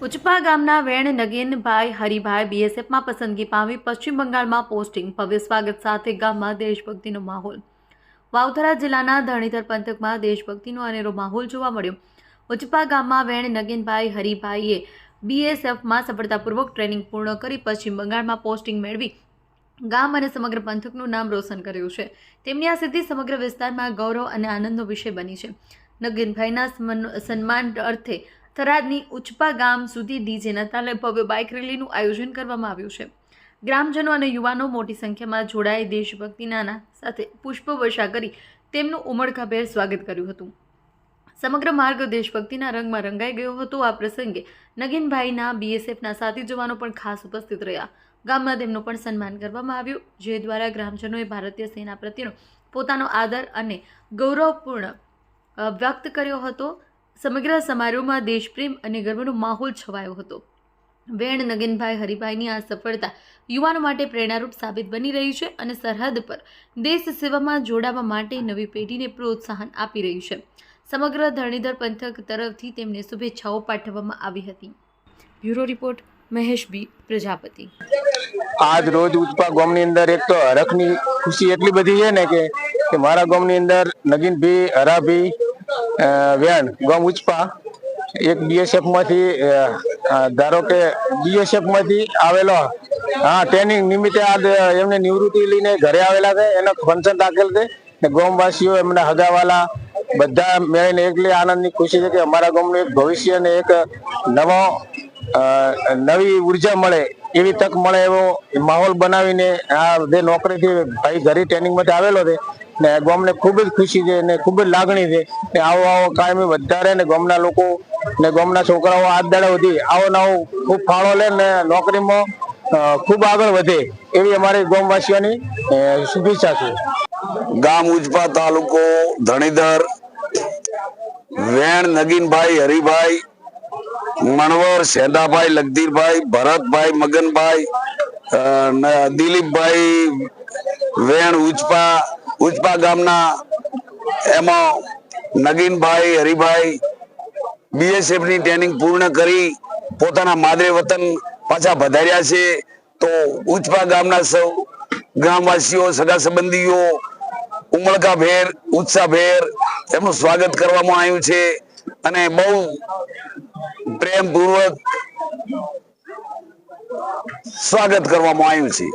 ઉચપા ગામના વેણ નગીનભાઈ હરિભાઈ બીએસએફમાં પસંદગી પામી પશ્ચિમ બંગાળમાં પોસ્ટિંગ ભવ્ય સ્વાગત સાથે ગામમાં દેશભક્તિનો માહોલ। વાવથરા જિલ્લાના ધણીધર પંથકમાં દેશભક્તિનો અનેરો માહોલ જોવા મળ્યો। ઉચપા ગામમાં વેણ નગીનભાઈ હરિભાઈએ બીએસએફમાં સફળતાપૂર્વક ટ્રેનિંગ પૂર્ણ કરી પશ્ચિમ બંગાળમાં પોસ્ટિંગ મેળવી ગામ અને સમગ્ર પંથકનું નામ રોશન કર્યું છે। તેમની આ સિદ્ધિ સમગ્ર વિસ્તારમાં ગૌરવ અને આનંદનો વિષય બની છે। નગીનભાઈના સન્માન અર્થે થરાદની ઉચપા ગામ સુધી ડીજેના તાલે ભવ્ય બાઇક રેલીનું આયોજન કરવામાં આવ્યું છે। ગ્રામજનો અને યુવાનો મોટી સંખ્યામાં જોડાઈ દેશભક્તિના સાથે પુષ્પવર્ષા કરી તેમનું ઉમળકાભેર સ્વાગત કર્યું હતું। સમગ્ર માર્ગ દેશભક્તિના રંગમાં રંગાઈ ગયો હતો। આ પ્રસંગે નગીનભાઈના બીએસએફના સાથી જવાનો પણ ખાસ ઉપસ્થિત રહ્યા। ગામમાં તેમનું પણ સન્માન કરવામાં આવ્યું, જે દ્વારા ગ્રામજનોએ ભારતીય સેના પ્રત્યેનો પોતાનો આદર અને ગૌરવપૂર્ણ વ્યક્ત કર્યો હતો। સમગ્ર સમારોહમાં દેશપ્રેમ અને ગર્વનો માહોલ છવાયો હતો। વેણ નગીનભાઈ હરિભાઈની આ સફળતા યુવાનો માટે પ્રેરણારૂપ સાબિત બની રહી છે અને સરહદ પર દેશ સેવામાં જોડાવા માટે નવી પેઢીને પ્રોત્સાહન આપી રહી છે। સમગ્ર ધરણીધર પંથક તરફથી તેમને શુભેચ્છાઓ પાઠવવામાં આવી હતી। બ્યુરો રિપોર્ટ મહેશ બી પ્રજાપતિ। આજ રોજ ઉચપા ગામની અંદર એક તો હરખની ખુશી એટલી બધી છે ને કે મારા ગામની અંદર નગીનભાઈ હરાભાઈ વેણ ગામ ઉચપા એક બીએસએફ માંથી ધારો કે બીએસએફ માંથી આવેલો ટ્રેનિંગ નિમિત્તે આજ એમને નિવૃત્તિ લઈને ઘરે આવેલા છે। એનો ફંક્શન રાખેલ છે ને ગામવાસીઓ એમના હગાવાલા બધા મેળીને એટલી આનંદની ખુશી છે કે અમારા ગામનું એક ભવિષ્ય ને એક નવી ઉર્જા મળે એવી તક મળે એવો માહોલ બનાવીને આ જે નોકરીથી ભાઈ ઘરે ટ્રેનિંગમાંથી આવેલો છે ને ગામને ખૂબ જ ખુશી છે ને ખૂબ જ લાગણી છે ને આવો કાયમી વધારે ને ગામના લોકો ને ગામના છોકરાઓ આજ દાડે સુધી આવો નવો ખૂબ ફાળો લે ને નોકરીમાં ખૂબ આગળ વધે એવી અમારી ગામવાસીઓની શુભેચ્છા છે। ગામ ઉચપા તાલુકો ધણીધર વેણ નગીનભાઈ હરિભાઈ મણવર સેદાભાઈ લગધીરભાઈ ભરતભાઈ મગનભાઈ દિલીપભાઈ વેણ ઉચપા ગામના એમાં નગીનભાઈ હરિભાઈ બીએસએફ ની ટ્રેનિંગ પૂર્ણ કરી પોતાના માદરે વતન પાછા પધાર્યા છે। તો ઉચપા ગામના સૌ ગ્રામવાસીઓ સગા સંબંધીઓ ઉમળકાભેર ઉત્સાહભેર એમનું સ્વાગત કરવામાં આવ્યું છે અને બહુ પ્રેમપૂર્વક સ્વાગત કરવામાં આવ્યું છે।